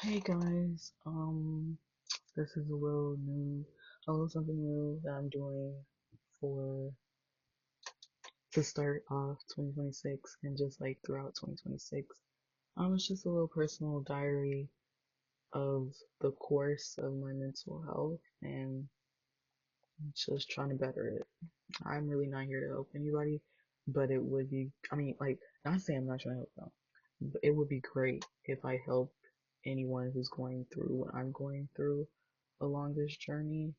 Hey guys, this is a little something new that I'm doing for to start off 2026 and just like throughout 2026. It's just a little personal diary of the course of my mental health and just trying to better it. I'm really not here to help anybody, but it would be, not saying I'm not trying to help them, but it would be great if I helped anyone who's going through what I'm going through along this journey.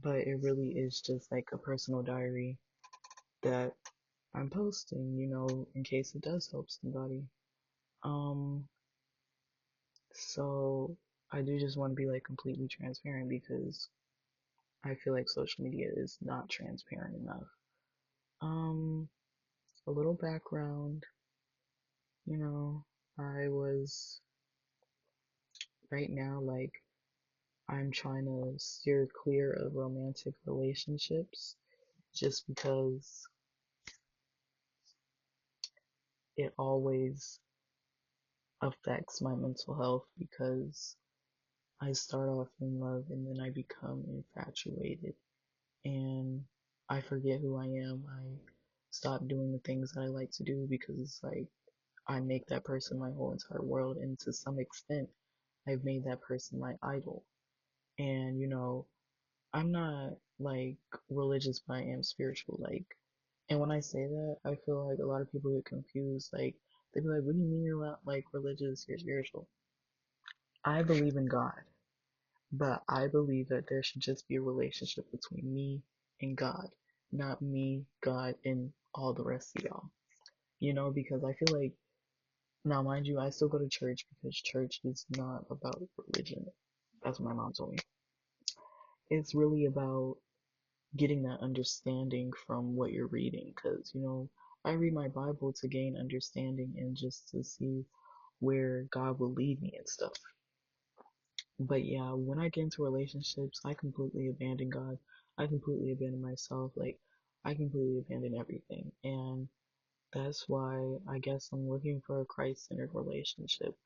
But it really is just like a personal diary that I'm posting, in case it does help somebody. Um, so I do just want to be like completely transparent because I feel like social media is not transparent enough. Um, a little background, you know, I was right now like I'm trying to steer clear of romantic relationships just because it always affects my mental health because I start off in love and then I become infatuated and I forget who I am. I stop doing the things that I like to do because it's like I make that person my whole entire world, and to some extent I've made that person my idol. And I'm not like religious, but I am spiritual. And when I say that, I feel like a lot of people get confused. Like, they be like, "What do you mean you're not like religious? You're spiritual." I believe in God, but I believe that there should just be a relationship between me and God, not me, God, and all the rest of y'all. Because I feel like now, mind you, I still go to church because church is not about religion. That's what my mom told me. It's really about getting that understanding from what you're reading because I read my Bible to gain understanding and just to see where God will lead me and stuff. But yeah, when I get into relationships, I completely abandon God. I completely abandon myself. Like, I completely abandon everything. And that's why I guess I'm looking for a Christ-centered relationship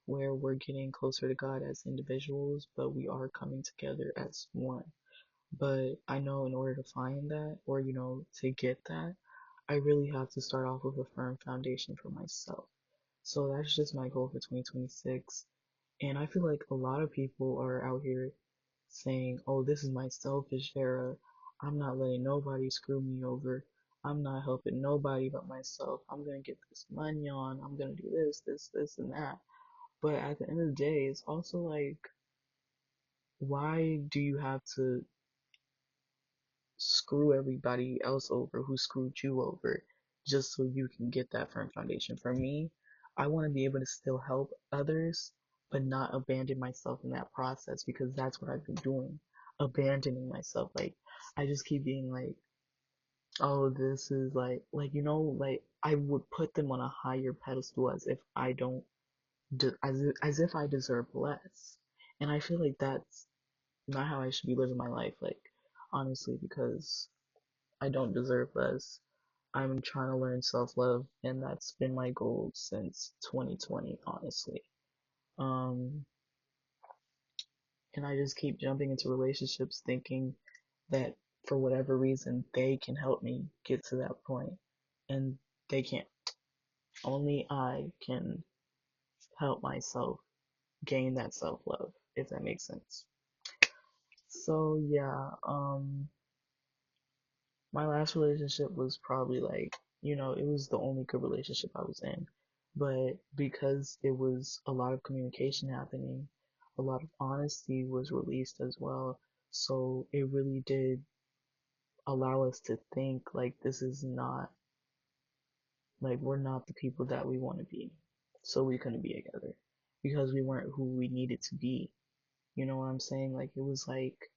where we're getting closer to God as individuals, but we are coming together as one. But I know in order to find that, or to get that, I really have to start off with a firm foundation for myself. So that's just my goal for 2026. And I feel like a lot of people are out here saying, "Oh, this is my selfish era. I'm not letting nobody screw me over. I'm not helping nobody but myself. I'm gonna get this money on. I'm gonna do this, and that." But at the end of the day, it's also like, why do you have to screw everybody else over who screwed you over just so you can get that firm foundation? For me, I want to be able to still help others, but not abandon myself in that process because that's what I've been doing, abandoning myself. Like, I just keep being like, oh, this is like I would put them on a higher pedestal as if I don't, as if I deserve less. And I feel like that's not how I should be living my life, like, honestly, because I don't deserve less. I'm trying to learn self-love, and that's been my goal since 2020, honestly. Um, and I just keep jumping into relationships thinking that for whatever reason they can help me get to that point, and they can't. Only I can help myself gain that self-love, if that makes sense. So yeah, my last relationship was probably like, it was the only good relationship I was in. But because it was a lot of communication happening, a lot of honesty was released as well. So it really did allow us to think like this is not, like, we're not the people that we want to be. So we couldn't be together because we weren't who we needed to be. You know what I'm saying? Like, it was like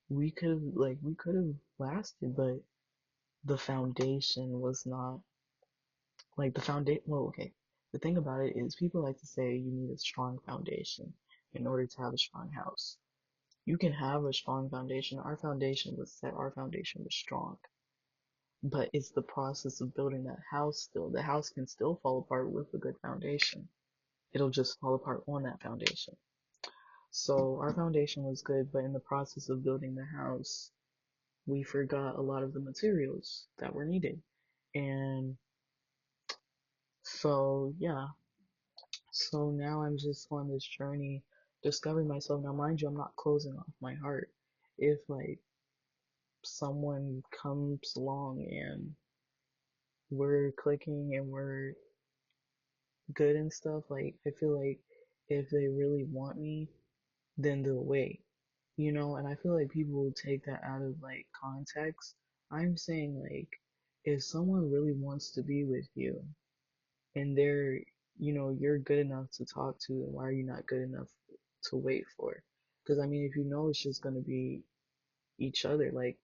we could have lasted, but the foundation was not like the foundation. Well, okay. The thing about it is, people like to say you need a strong foundation in order to have a strong house. You can have a strong foundation. Our foundation was set. Our foundation was strong. But it's the process of building that house still. The house can still fall apart with a good foundation. it'll just fall apart on that foundation. So our foundation was good, but in the process of building the house, we forgot a lot of the materials that were needed. And so, yeah, so now I'm just on this journey discovering myself. Now, mind you, I'm not closing off my heart. If like someone comes along and we're clicking and we're good and stuff, like I feel like if they really want me, then they'll wait. And I feel like people take that out of like context. I'm saying like if someone really wants to be with you and you're good enough to talk to, then why are you not good enough to wait for? Because I mean, if you know it's just gonna be each other, like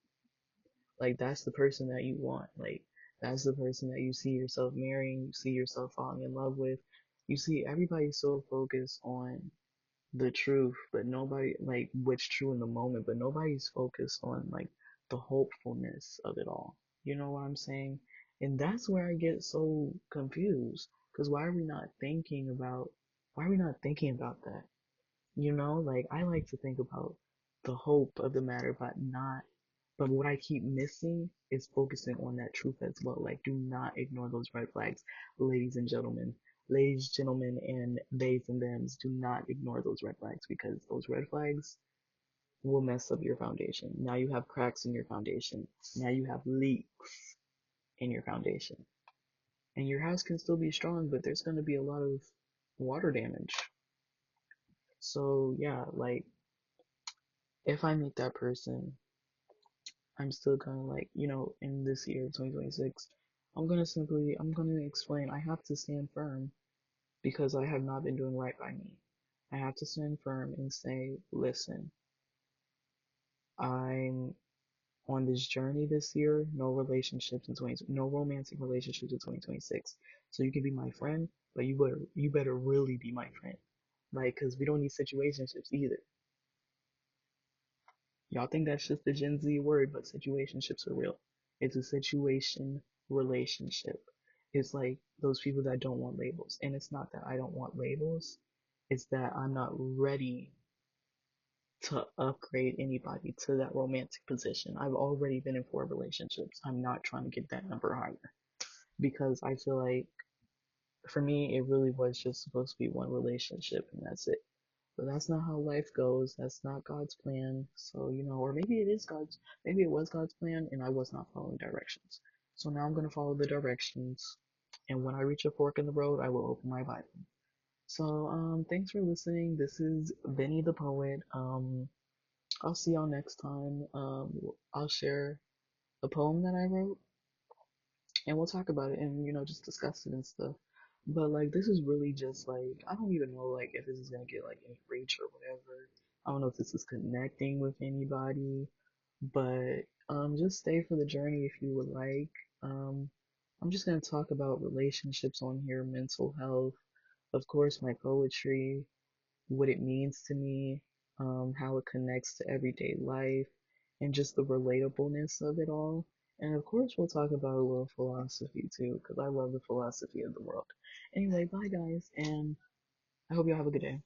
that's the person that you want, like that's the person that you see yourself marrying, you see yourself falling in love with. You see, everybody's so focused on the truth, but nobody like what's true in the moment, but nobody's focused on like the hopefulness of it all. You know what I'm saying? And that's where I get so confused. Because why are we not thinking about that? Like I like to think about the hope of the matter, but what I keep missing is focusing on that truth as well. Like, do not ignore those red flags, ladies and gentlemen. Ladies, gentlemen, and theys and thems, do not ignore those red flags because those red flags will mess up your foundation. Now you have cracks in your foundation. Now you have leaks in your foundation. And your house can still be strong, but there's going to be a lot of water damage. So, yeah, like, if I meet that person, I'm still gonna in this year, 2026, I'm gonna explain, I have to stand firm because I have not been doing right by me. I have to stand firm and say, listen, I'm on this journey this year, no romantic relationships in 2026. So you can be my friend, but you better really be my friend. Like, cause we don't need situationships either. Y'all think that's just a Gen Z word, but situationships are real. It's a situation relationship. It's like those people that don't want labels. And it's not that I don't want labels, it's that I'm not ready to upgrade anybody to that romantic position. I've already been in 4 relationships. I'm not trying to get that number higher because I feel like for me, it really was just supposed to be one relationship and that's it. But that's not how life goes. That's not God's plan. So, or maybe it was God's plan and I was not following directions. So now I'm going to follow the directions. And when I reach a fork in the road, I will open my Bible. So, thanks for listening. This is Benny the Poet. I'll see y'all next time. I'll share a poem that I wrote and we'll talk about it and just discuss it and stuff. But like this is really just like I don't even know like if this is gonna get like any reach or whatever. I don't know if this is connecting with anybody, but just stay for the journey if you would like. Um I'm just gonna talk about relationships on here, mental health, of course my poetry, what it means to me, how it connects to everyday life, and just the relatableness of it all. And of course, we'll talk about a little philosophy too, because I love the philosophy of the world. Anyway, bye guys, and I hope you all have a good day.